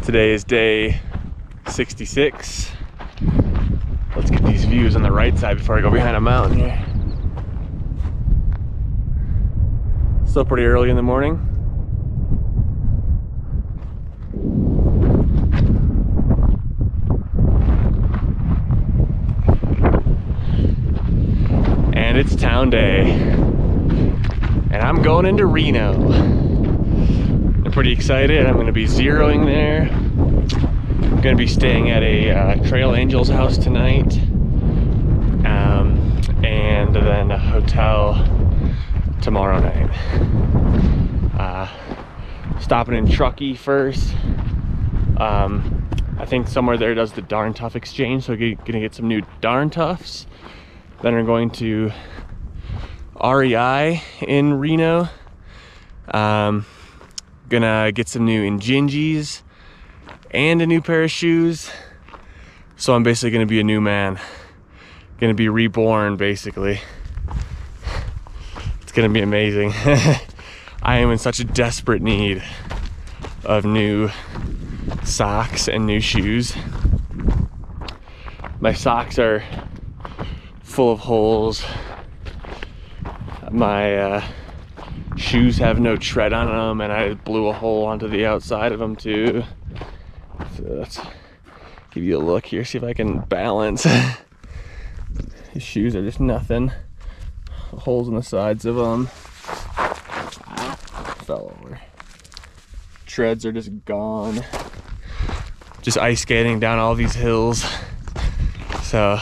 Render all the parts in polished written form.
Today is day 66. Let's get these views on the right side before I go behind a mountain here. Still pretty early in the morning. And it's town day. And I'm going into Reno. I'm pretty excited. I'm going to be zeroing there. I'm going to be staying at a Trail Angels house tonight. And then a hotel tomorrow night. Stopping in Truckee first. I think somewhere there does the Darn Tough exchange, so we're gonna get some new Darn Toughs. Then we're going to REI in Reno. Gonna get some new Injinjis and a new pair of shoes. So I'm basically gonna be a new man. Gonna be reborn, basically. It's gonna be amazing. I am in such a desperate need of new socks and new shoes. My socks are full of holes. My shoes have no tread on them, and I blew a hole onto the outside of them too. So let's give you a look here, see if I can balance. These shoes are just nothing. Holes in the sides of them. Fell over. Treads are just gone. Just ice skating down all these hills. So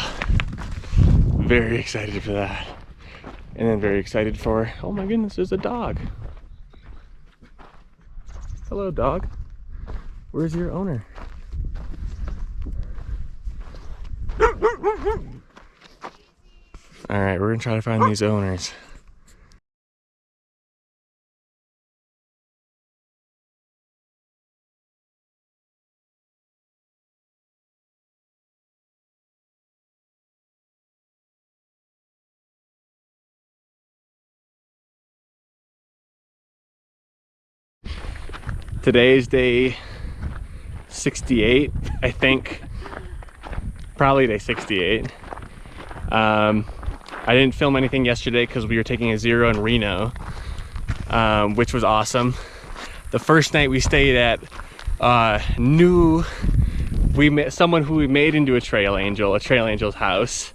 very excited for that. And then very excited for, oh my goodness, there's a dog. Hello, dog. Where's your owner? All right, we're gonna try to find these owners. Today is day 68, I think. Probably day 68. I didn't film anything yesterday because we were taking a zero in Reno, which was awesome. The first night we stayed at someone who we made into a Trail Angel's house.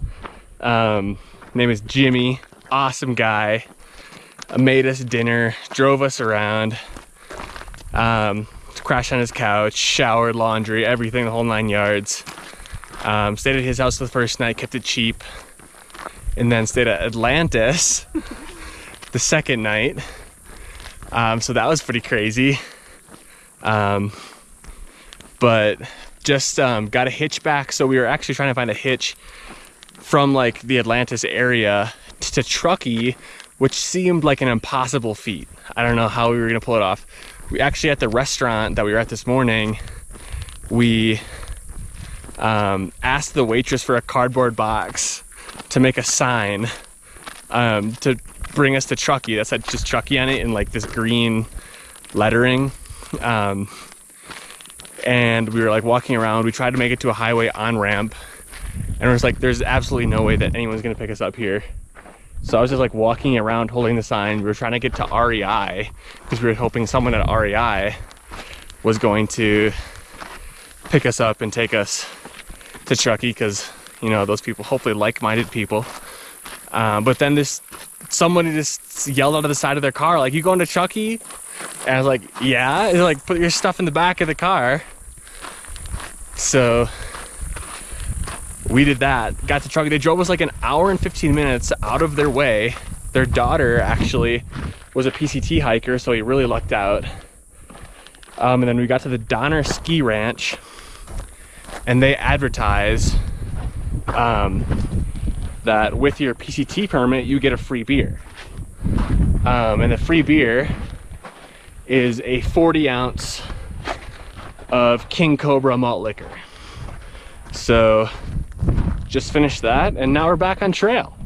Name is Jimmy, awesome guy. Made us dinner, drove us around. Crashed on his couch, showered, laundry, everything, the whole 9 yards. Stayed at his house the first night, kept it cheap, and then stayed at Atlantis the second night. So that was pretty crazy. But just got a hitch back, so we were actually trying to find a hitch from like the Atlantis area to Truckee, which seemed like an impossible feat. I don't know how we were gonna pull it off. We actually, at the restaurant that we were at this morning, we asked the waitress for a cardboard box to make a sign to bring us to Truckee that said just Truckee on it in like this green lettering. And we were like walking around. We tried to make it to a highway on-ramp, and it was like, there's absolutely no way that anyone's gonna pick us up here. So I was just like walking around holding the sign. We were trying to get to REI because we were hoping someone at REI was going to pick us up and take us to Truckee, because, you know, those people, hopefully like-minded people. But then somebody just yelled out of the side of their car, like, "You going to Truckee?" And I was like, "Yeah." And they're like, "Put your stuff in the back of the car." So we did that, got to Truckee. They drove us like an hour and 15 minutes out of their way. Their daughter actually was a PCT hiker, so he really lucked out. And then we got to the Donner Ski Ranch, and they advertise that with your PCT permit, you get a free beer. And the free beer is a 40-ounce of King Cobra malt liquor. So just finished that, and now we're back on trail.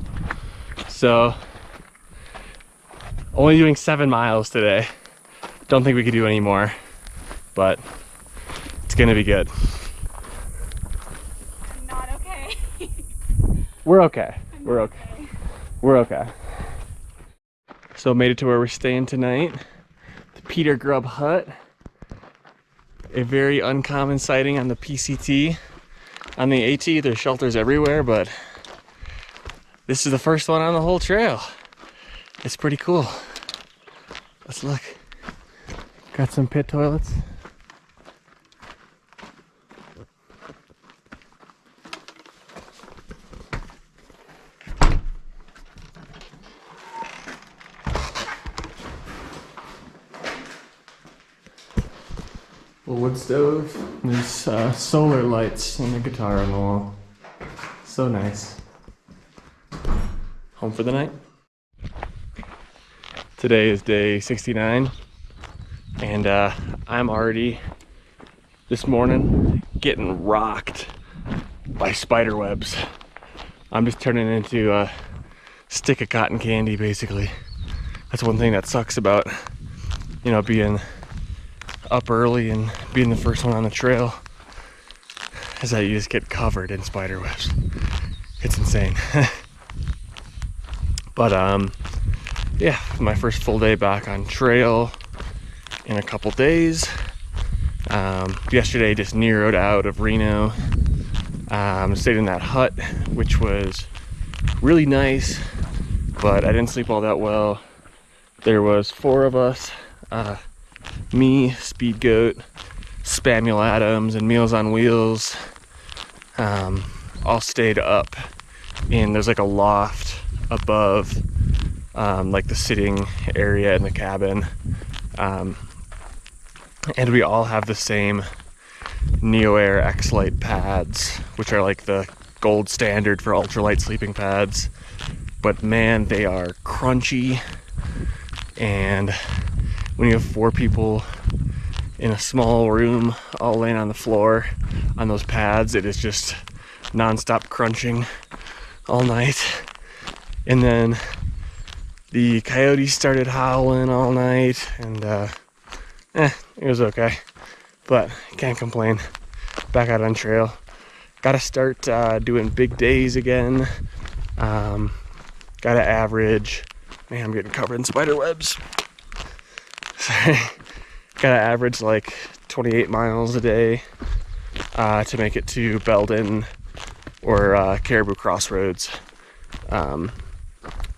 So only doing 7 miles today. Don't think we could do any more, but it's gonna be good. I'm not okay. We're okay. We're okay. We're okay. So made it to where we're staying tonight. The Peter Grub Hut. A very uncommon sighting on the PCT. On the AT, there's shelters everywhere, but this is the first one on the whole trail. It's pretty cool. Let's look. Got some pit toilets. A wood stove. There's solar lights and a guitar on the wall. So nice. Home for the night. Today is day 69, and I'm already this morning getting rocked by spider webs. I'm just turning into a stick of cotton candy, basically. That's one thing that sucks about, you know, being up early and being the first one on the trail, is that you just get covered in spider webs. It's insane. But yeah, my first full day back on trail in a couple days. Yesterday just neroed out of Reno. Stayed in that hut, which was really nice, but I didn't sleep all that well. There was 4 of us, me, Speed Goat, Spamule Adams, and Meals on Wheels, all stayed up in, there's like a loft above like the sitting area in the cabin, and we all have the same Neo Air X-Lite pads, which are like the gold standard for ultralight sleeping pads. But man, they are crunchy, and when you have 4 people in a small room all laying on the floor on those pads, it is just non-stop crunching all night. And then the coyotes started howling all night, and it was okay, but can't complain. Back out on trail. Gotta start doing big days again. Gotta average, man, I'm getting covered in spider webs. Sorry. Gotta average like 28 miles a day to make it to Belden or Caribou Crossroads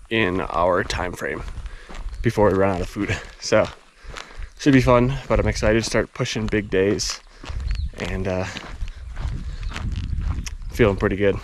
in our time frame before we run out of food. So should be fun, but I'm excited to start pushing big days, and feeling pretty good.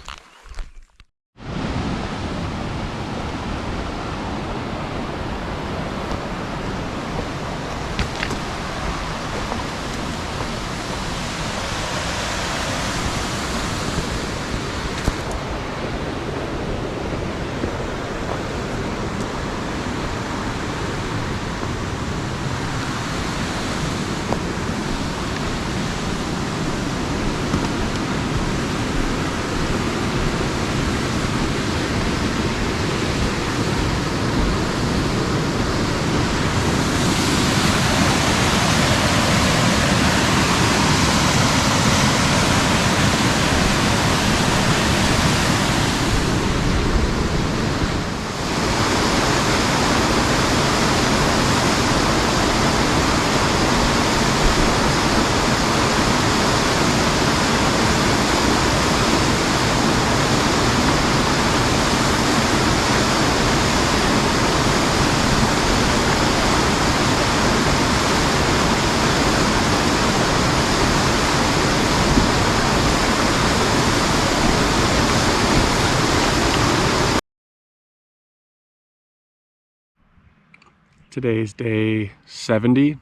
Today's day 70.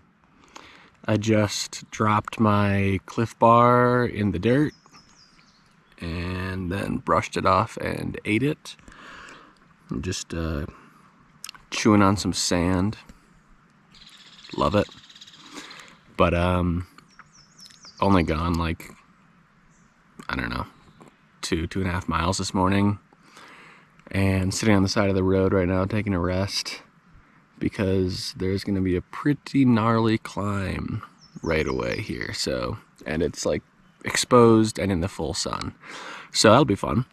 I just dropped my Cliff Bar in the dirt and then brushed it off and ate it. I'm just chewing on some sand. Love it. But only gone like, I don't know, 2.5 miles this morning, and sitting on the side of the road right now taking a rest, because there's going to be a pretty gnarly climb right away here. So and it's like exposed and in the full sun. So that'll be fun.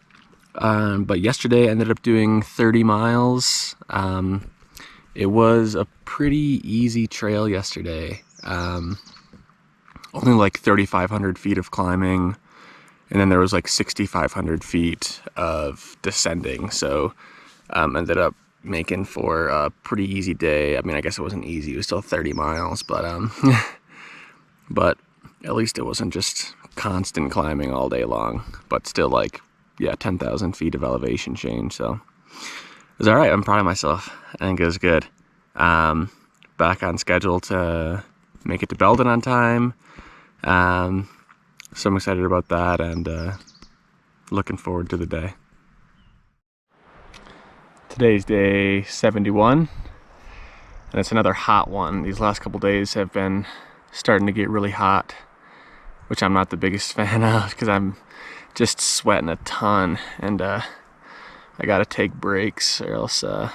But yesterday I ended up doing 30 miles. It was a pretty easy trail yesterday. Only like 3,500 feet of climbing, and then there was like 6,500 feet of descending. So ended up making for a pretty easy day. I mean, I guess it wasn't easy, it was still 30 miles, but but at least it wasn't just constant climbing all day long, but still like, yeah, 10,000 feet of elevation change. So it was all right. I'm proud of myself. I think it was good. Back on schedule to make it to Belden on time. So I'm excited about that, and looking forward to the day. Today's day 71, and it's another hot one. These last couple days have been starting to get really hot, which I'm not the biggest fan of because I'm just sweating a ton, and I gotta take breaks or else the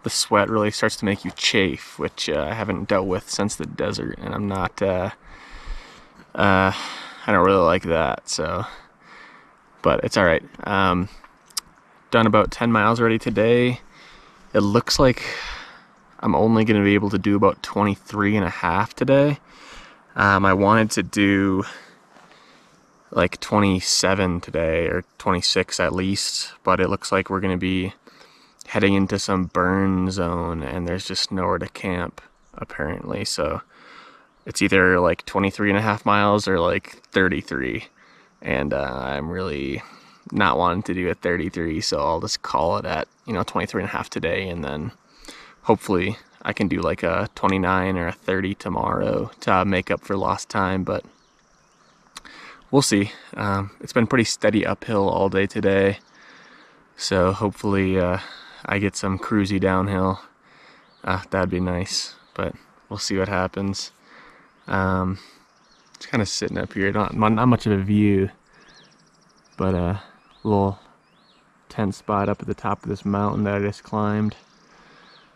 sweat really starts to make you chafe, which I haven't dealt with since the desert, and I'm not I don't really like that, so, but it's all right. Done about 10 miles already today. It looks like I'm only going to be able to do about 23 and a half today. I wanted to do like 27 today, or 26 at least, but it looks like we're going to be heading into some burn zone, and there's just nowhere to camp apparently. So it's either like 23 and a half miles or like 33, and I'm really not wanting to do a 33, so I'll just call it at 23 and a half today, and then hopefully I can do like a 29 or a 30 tomorrow to make up for lost time, but we'll see. It's been pretty steady uphill all day today, so hopefully I get some cruisy downhill. That'd be nice, but we'll see what happens. Just kind of sitting up here, not much of a view, but a little tent spot up at the top of this mountain that I just climbed.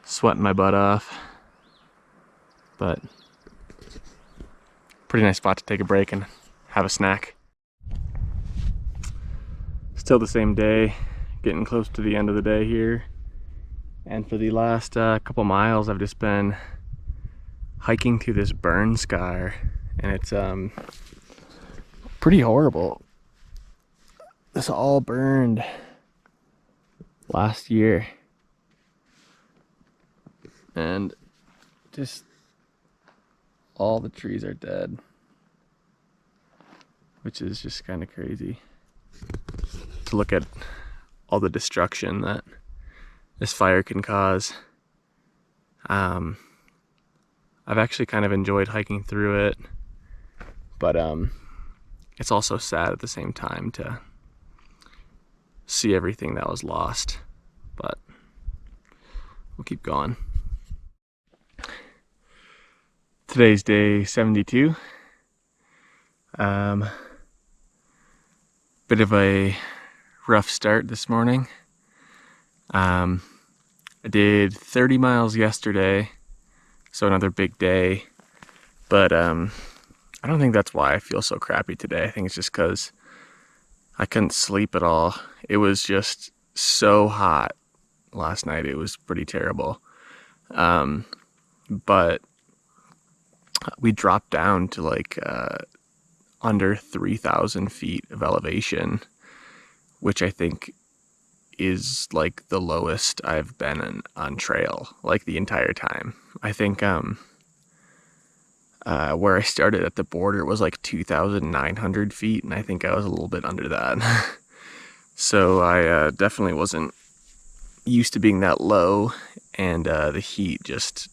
Sweating my butt off, but pretty nice spot to take a break and have a snack. Still the same day, getting close to the end of the day here, and for the last couple miles I've just been hiking through this burn scar, and it's pretty horrible. This all burned last year, and just all the trees are dead, which is just kind of crazy to look at all the destruction that this fire can cause. I've actually kind of enjoyed hiking through it, but it's also sad at the same time to see everything that was lost, but we'll keep going. Today's day 72. Bit of a rough start this morning. I did 30 miles yesterday, so another big day, but I don't think that's why I feel so crappy today. I think it's just because I couldn't sleep at all. It was just so hot last night. It was pretty terrible. But we dropped down to like under 3,000 feet of elevation, which I think is like the lowest I've been on trail like the entire time. I think where I started at the border was like 2,900 feet, and I think I was a little bit under that. So I definitely wasn't used to being that low, and the heat just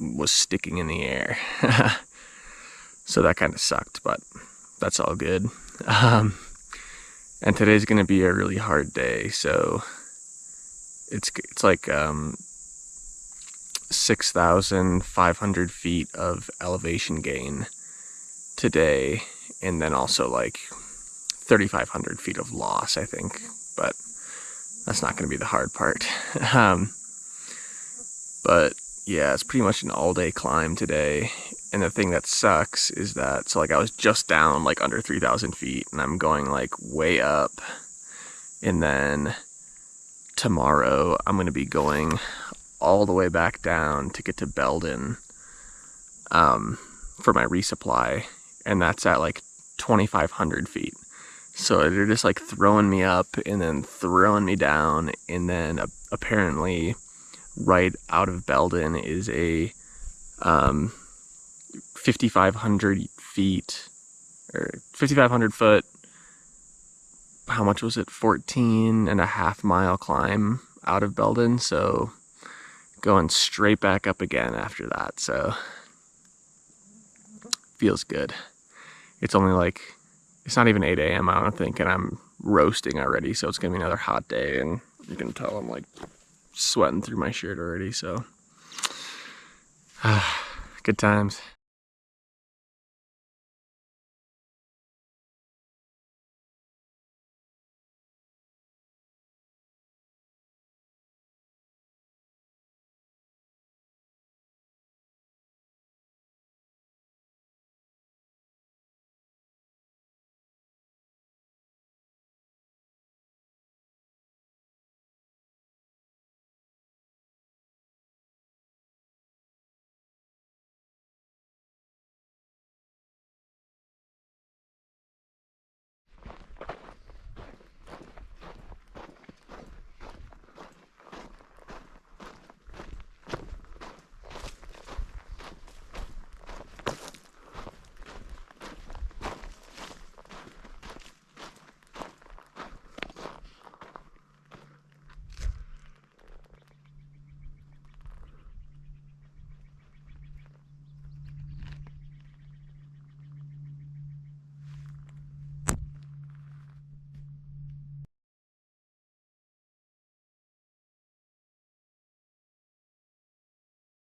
was sticking in the air. So that kind of sucked, but that's all good. And today's gonna be a really hard day, so it's like 6,500 feet of elevation gain today, and then also like 3,500 feet of loss, I think, but that's not going to be the hard part. But Yeah, it's pretty much an all-day climb today. And the thing that sucks is that, so like I was just down like under 3,000 feet and I'm going like way up. And then tomorrow I'm going to be going all the way back down to get to Belden for my resupply. And that's at like 2,500 feet. So they're just like throwing me up and then throwing me down. And then apparently right out of Belden is a 5,500 feet or 5,500 foot, how much was it? 14.5 mile climb out of Belden. So going straight back up again after that. So feels good. It's only like, it's not even 8 a.m. I don't think, and I'm roasting already. So it's gonna be another hot day, and you can tell I'm like sweating through my shirt already. So good times.